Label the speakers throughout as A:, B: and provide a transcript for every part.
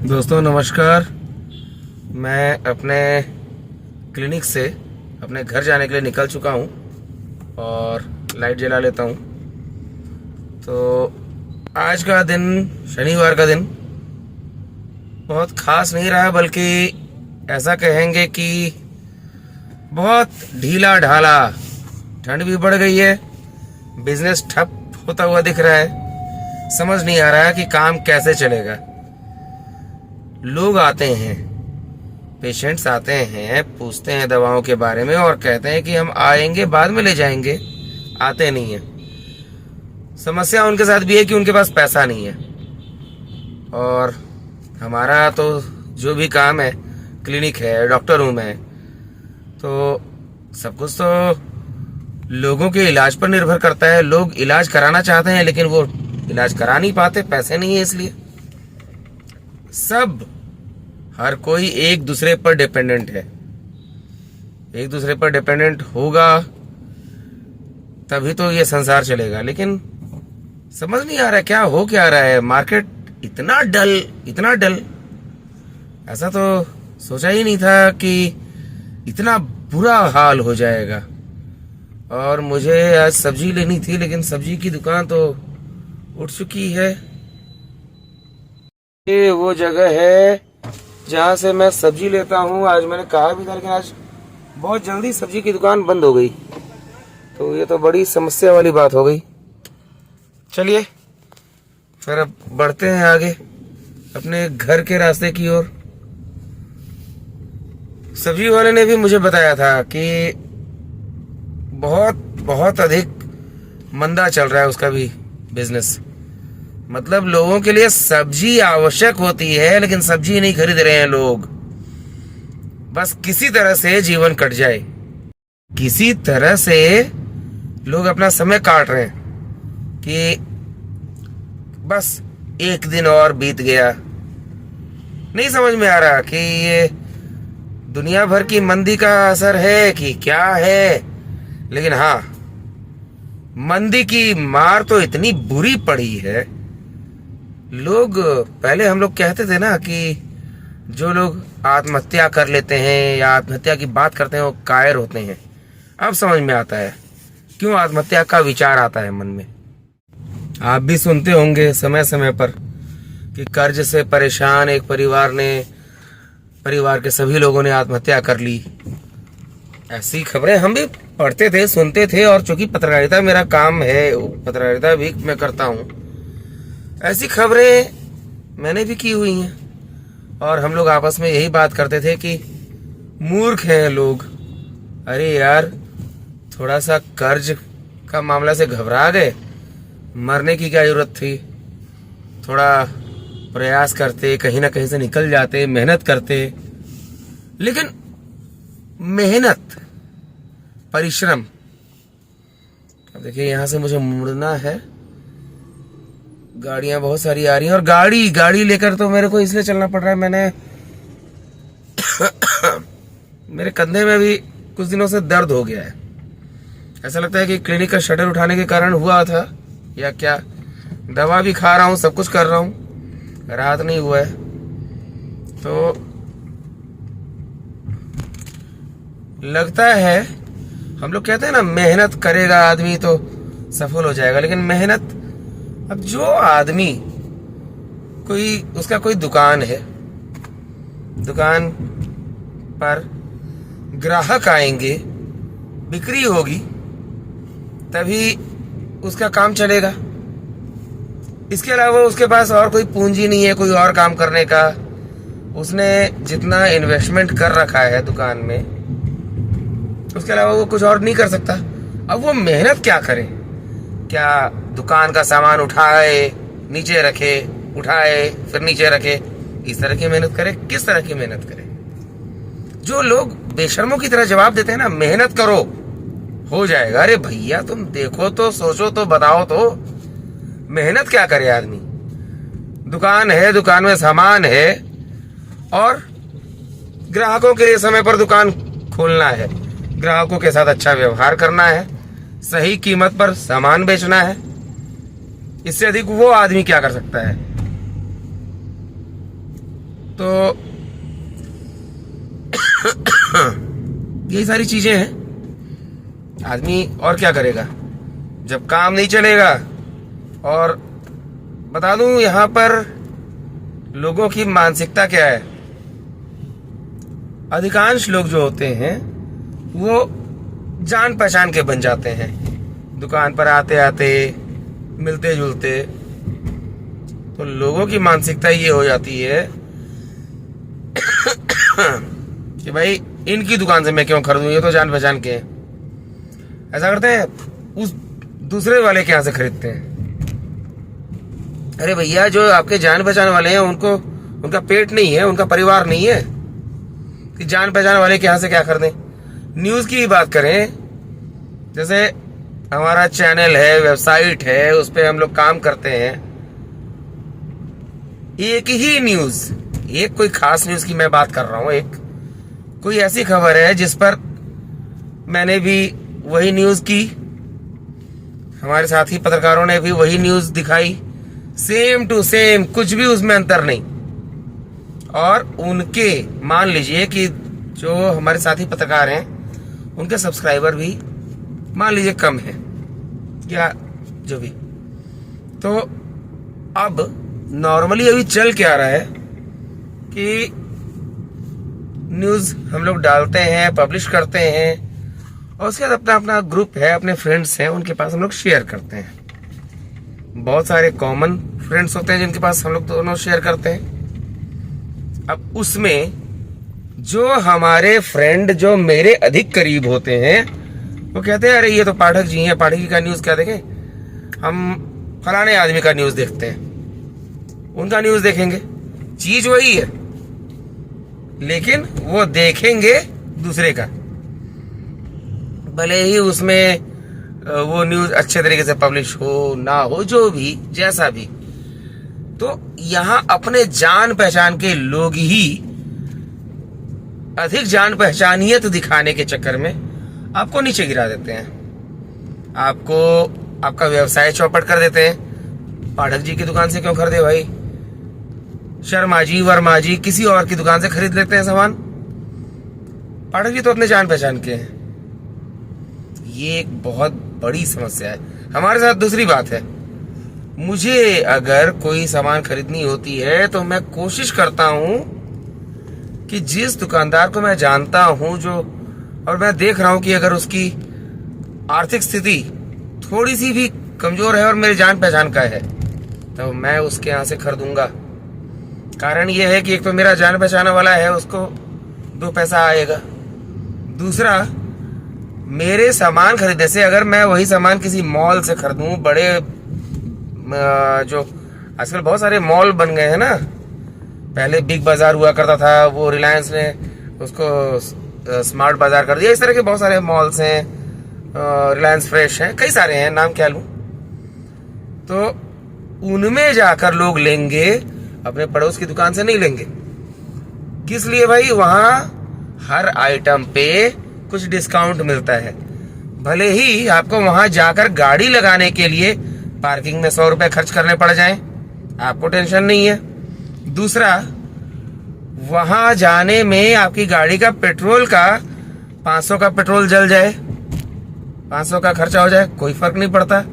A: दोस्तों नमस्कार। मैं अपने क्लिनिक से अपने घर जाने के लिए निकल चुका हूँ और लाइट जला लेता हूँ। तो आज का दिन, शनिवार का दिन बहुत खास नहीं रहा, बल्कि ऐसा कहेंगे कि बहुत ढीला ढाला। ठंड भी बढ़ गई है, बिजनेस ठप होता हुआ दिख रहा है। समझ नहीं आ रहा है कि काम कैसे चलेगा। लोग आते हैं, पेशेंट्स आते हैं, पूछते हैं दवाओं के बारे में और कहते हैं कि हम आएंगे बाद में ले जाएंगे, आते नहीं हैं। समस्या उनके साथ भी है कि उनके पास पैसा नहीं है। और हमारा तो जो भी काम है, क्लिनिक है, डॉक्टर हूँ मैं, तो सब कुछ तो लोगों के इलाज पर निर्भर करता है। लोग इलाज कराना चाहते हैं लेकिन वो इलाज करा नहीं पाते, पैसे नहीं है। इसलिए सब, हर कोई एक दूसरे पर डिपेंडेंट है। एक दूसरे पर डिपेंडेंट होगा तभी तो ये संसार चलेगा। लेकिन समझ नहीं आ रहा क्या हो क्या रहा है। मार्केट इतना डल, ऐसा तो सोचा ही नहीं था कि इतना बुरा हाल हो जाएगा। और मुझे आज सब्जी लेनी थी, लेकिन सब्जी की दुकान तो उठ चुकी है। ये वो जगह है जहाँ से मैं सब्जी लेता हूँ। आज मैंने कहा भी था, लेकिन आज बहुत जल्दी सब्जी की दुकान बंद हो गई, तो ये तो बड़ी समस्या वाली बात हो गई। चलिए फिर अब बढ़ते हैं आगे अपने घर के रास्ते की ओर। सब्जी वाले ने भी मुझे बताया था कि बहुत अधिक मंदा चल रहा है उसका भी बिजनेस। मतलब लोगों के लिए सब्जी आवश्यक होती है, लेकिन सब्जी नहीं खरीद रहे हैं लोग। बस किसी तरह से जीवन कट जाए, किसी तरह से लोग अपना समय काट रहे हैं कि बस एक दिन और बीत गया। नहीं समझ में आ रहा कि ये दुनिया भर की मंदी का असर है कि क्या है। लेकिन हाँ, मंदी की मार तो इतनी बुरी पड़ी है। लोग, पहले हम लोग कहते थे ना कि जो लोग आत्महत्या कर लेते हैं या आत्महत्या की बात करते हैं वो कायर होते हैं। अब समझ में आता है क्यों आत्महत्या का विचार आता है मन में। आप भी सुनते होंगे समय समय पर कि कर्ज से परेशान एक परिवार के सभी लोगों ने आत्महत्या कर ली। ऐसी खबरें हम भी पढ़ते थे, सुनते थे। और चूंकि पत्रकारिता मेरा काम है, पत्रकारिता भी मैं करता हूँ, ऐसी खबरें मैंने भी की हुई हैं। और हम लोग आपस में यही बात करते थे कि मूर्ख हैं लोग। अरे यार, थोड़ा सा कर्ज का मामला से घबरा गए, मरने की क्या जरूरत थी। थोड़ा प्रयास करते, कहीं ना कहीं से निकल जाते, मेहनत करते। लेकिन मेहनत, परिश्रम, अब देखिए यहां से मुझे मुड़ना है, गाड़ियां बहुत सारी आ रही हैं। और गाड़ी लेकर तो मेरे को इसलिए चलना पड़ रहा है, मैंने मेरे कंधे में भी कुछ दिनों से दर्द हो गया है। ऐसा लगता है कि क्लिनिक का शटर उठाने के कारण हुआ था या क्या। दवा भी खा रहा हूँ, सब कुछ कर रहा हूँ, राहत नहीं हुआ है। तो लगता है, हम लोग कहते हैं ना, मेहनत करेगा आदमी तो सफल हो जाएगा। लेकिन मेहनत, अब जो आदमी, उसका कोई दुकान है, दुकान पर ग्राहक आएंगे, बिक्री होगी, तभी उसका काम चलेगा। इसके अलावा उसके पास और कोई पूंजी नहीं है कोई और काम करने का। उसने जितना इन्वेस्टमेंट कर रखा है दुकान में, उसके अलावा वो कुछ और नहीं कर सकता। अब वो मेहनत क्या करे? क्या दुकान का सामान उठाए, नीचे रखे, उठाए, फिर नीचे रखे, इस तरह की मेहनत करे? किस तरह की मेहनत करे? जो लोग बेशर्मों की तरह जवाब देते हैं ना, मेहनत करो हो जाएगा। अरे भैया, तुम देखो तो, सोचो तो, बताओ तो, मेहनत क्या करे आदमी? दुकान है, दुकान में सामान है और ग्राहकों के लिए समय पर दुकान खोलना है, ग्राहकों के साथ अच्छा व्यवहार करना है, सही कीमत पर सामान बेचना है। इससे अधिक वो आदमी क्या कर सकता है? तो यही सारी चीजें हैं। आदमी और क्या करेगा जब काम नहीं चलेगा। और बता दूं यहाँ पर लोगों की मानसिकता क्या है। अधिकांश लोग जो होते हैं वो जान पहचान के बन जाते हैं, दुकान पर आते आते मिलते जुलते। तो लोगों की मानसिकता ये हो जाती है कि भाई इनकी दुकान से मैं क्यों खरीदूं, ये तो जान पहचान के हैं। ऐसा करते हैं, उस दूसरे वाले के यहाँ से खरीदते हैं। अरे भैया, जो आपके जान पहचान वाले हैं उनको, उनका पेट नहीं है, उनका परिवार नहीं है कि जान पहचान वाले के यहाँ से क्या खरीदें। न्यूज की ही बात करें, जैसे हमारा चैनल है, वेबसाइट है, उस पर हम लोग काम करते हैं। एक ही न्यूज, एक कोई खास न्यूज की मैं बात कर रहा हूं, एक कोई ऐसी खबर है जिस पर मैंने भी वही न्यूज की, हमारे साथी पत्रकारों ने भी वही न्यूज दिखाई, सेम टू सेम, कुछ भी उसमें अंतर नहीं। और उनके, मान लीजिए कि जो हमारे साथी पत्रकार हैं उनके सब्सक्राइबर भी मान लीजिए कम है या जो भी। तो अब नॉर्मली अभी चल क्या रहा है कि न्यूज हम लोग डालते हैं, पब्लिश करते हैं, और उसके बाद अपना अपना ग्रुप है, अपने फ्रेंड्स हैं, उनके पास हम लोग शेयर करते हैं। बहुत सारे कॉमन फ्रेंड्स होते हैं जिनके पास हम लोग दोनों शेयर करते हैं। अब उसमें जो हमारे फ्रेंड जो मेरे अधिक करीब होते हैं वो कहते हैं, अरे ये तो पाठक जी हैं, पाठक जी का न्यूज क्या देखें, हम फलाने आदमी का न्यूज देखते हैं, उनका न्यूज देखेंगे। चीज वही है, लेकिन वो देखेंगे दूसरे का, भले ही उसमें वो न्यूज अच्छे तरीके से पब्लिश हो ना हो, जो भी जैसा भी। तो यहां अपने जान पहचान के लोग ही अधिक जान पहचानियत दिखाने के चक्कर में आपको नीचे गिरा देते हैं, आपको आपका व्यवसाय चौपट कर देते हैं। पाठक जी की दुकान से क्यों खरीदे भाई, शर्मा जी, वर्मा जी, किसी और की दुकान से खरीद लेते हैं सामान। पाठक जी तो अपने जान पहचान के हैं। ये एक बहुत बड़ी समस्या है हमारे साथ। दूसरी बात है, मुझे अगर कोई सामान खरीदनी होती है तो मैं कोशिश करता हूं कि जिस दुकानदार को मैं जानता हूं, जो, और मैं देख रहा हूं कि अगर उसकी आर्थिक स्थिति थोड़ी सी भी कमजोर है और मेरी जान पहचान का है, तो मैं उसके यहाँ से खरीदूंगा। कारण यह है कि एक तो मेरा जान पहचान वाला है, उसको दो पैसा आएगा। दूसरा, मेरे सामान खरीदने से, अगर मैं वही सामान किसी मॉल से खरीदूं, बड़े जो आजकल बहुत सारे मॉल बन गए हैं ना, पहले बिग बाजार हुआ करता था, वो रिलायंस ने उसको स्मार्ट बाजार कर दिया। इस तरह के बहुत सारे मॉल्स हैं, रिलायंस फ्रेश हैं, कई सारे हैं, नाम क्या लूं। तो उनमें जाकर लोग लेंगे, अपने पड़ोस की दुकान से नहीं लेंगे। किस लिए भाई, वहां हर आइटम पे कुछ डिस्काउंट मिलता है। भले ही आपको वहां जाकर गाड़ी लगाने के लिए पार्किंग में 100 रुपए खर्च करने पड़ जाएं, आपको टेंशन नहीं है। दूसरा, वहां जाने में आपकी गाड़ी का पेट्रोल का 500 का पेट्रोल जल जाए, 500 का खर्चा हो जाए, कोई फर्क नहीं पड़ता।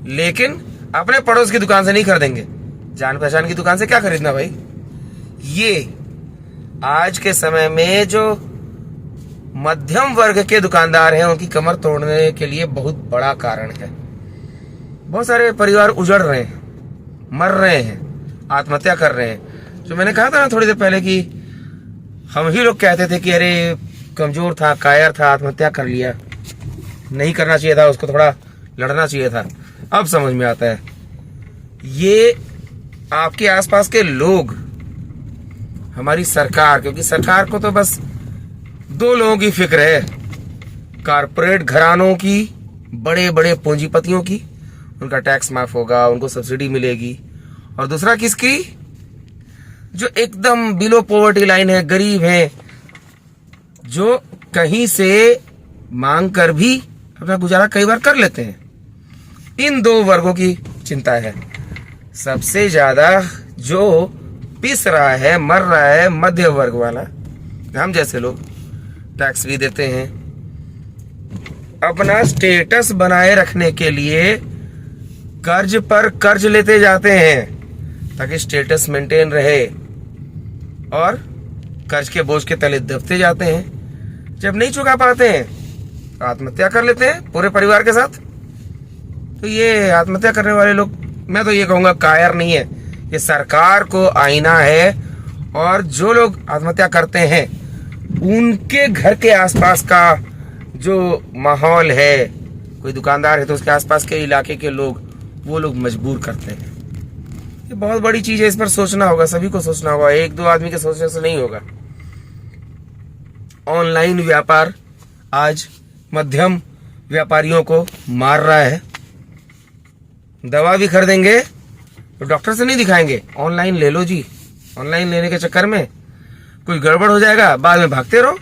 A: लेकिन अपने पड़ोस की दुकान से नहीं खरीदेंगे, जान पहचान की दुकान से क्या खरीदना भाई। ये आज के समय में जो मध्यम वर्ग के दुकानदार हैं उनकी कमर तोड़ने के लिए बहुत बड़ा कारण है। बहुत सारे परिवार उजड़ रहे हैं, मर रहे हैं, आत्महत्या कर रहे हैं। जो मैंने कहा था ना थोड़ी देर पहले कि हम ही लोग कहते थे कि अरे कमजोर था, कायर था, आत्महत्या कर लिया, नहीं करना चाहिए था, उसको थोड़ा लड़ना चाहिए था। अब समझ में आता है, ये आपके आसपास के लोग, हमारी सरकार, क्योंकि सरकार को तो बस दो लोगों की फिक्र है, कारपोरेट घरानों की, बड़े बड़े पूंजीपतियों की, उनका टैक्स माफ होगा, उनको सब्सिडी मिलेगी। और दूसरा किसकी, जो एकदम बिलो पॉवर्टी लाइन है, गरीब हैं, जो कहीं से मांग कर भी अपना गुजारा कई बार कर लेते हैं। इन दो वर्गों की चिंता है। सबसे ज्यादा जो पिस रहा है, मर रहा है मध्य वर्ग वाला, हम जैसे लोग टैक्स भी देते हैं। अपना स्टेटस बनाए रखने के लिए कर्ज पर कर्ज लेते जाते हैं ताकि स्टेटस मेंटेन रहे, और कर्ज के बोझ के तले दबते जाते हैं। जब नहीं चुका पाते हैं तो आत्महत्या कर लेते हैं पूरे परिवार के साथ। तो ये आत्महत्या करने वाले लोग, मैं तो ये कहूँगा कायर नहीं है, ये सरकार को आईना है। और जो लोग आत्महत्या करते हैं उनके घर के आसपास का जो माहौल है, कोई दुकानदार है तो उसके आसपास के इलाके के लोग, वो लोग मजबूर करते हैं। ये बहुत बड़ी चीज है, इस पर सोचना होगा, सभी को सोचना होगा, एक दो आदमी के सोचने से नहीं होगा। ऑनलाइन व्यापार आज मध्यम व्यापारियों को मार रहा है। दवा भी खरीदेंगे तो डॉक्टर से नहीं दिखाएंगे, ऑनलाइन ले लो जी। ऑनलाइन लेने के चक्कर में कोई गड़बड़ हो जाएगा, बाद में भागते रहो।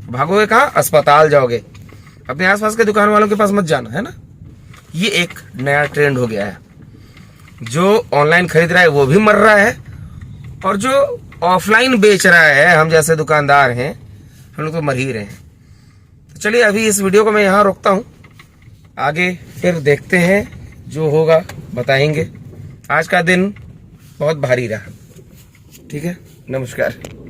A: भागोगे कहाँ? अस्पताल जाओगे। अपने आसपास के दुकान वालों के पास मत जाना, है ना। ये एक नया ट्रेंड हो गया है। जो ऑनलाइन खरीद रहा है वो भी मर रहा है, और जो ऑफलाइन बेच रहा है, हम जैसे दुकानदार हैं, हम लोग तो मर ही रहे हैं। तो चलिए अभी इस वीडियो को मैं यहाँ रोकता हूँ, आगे फिर देखते हैं, जो होगा बताएंगे। आज का दिन बहुत भारी रहा। ठीक है, नमस्कार।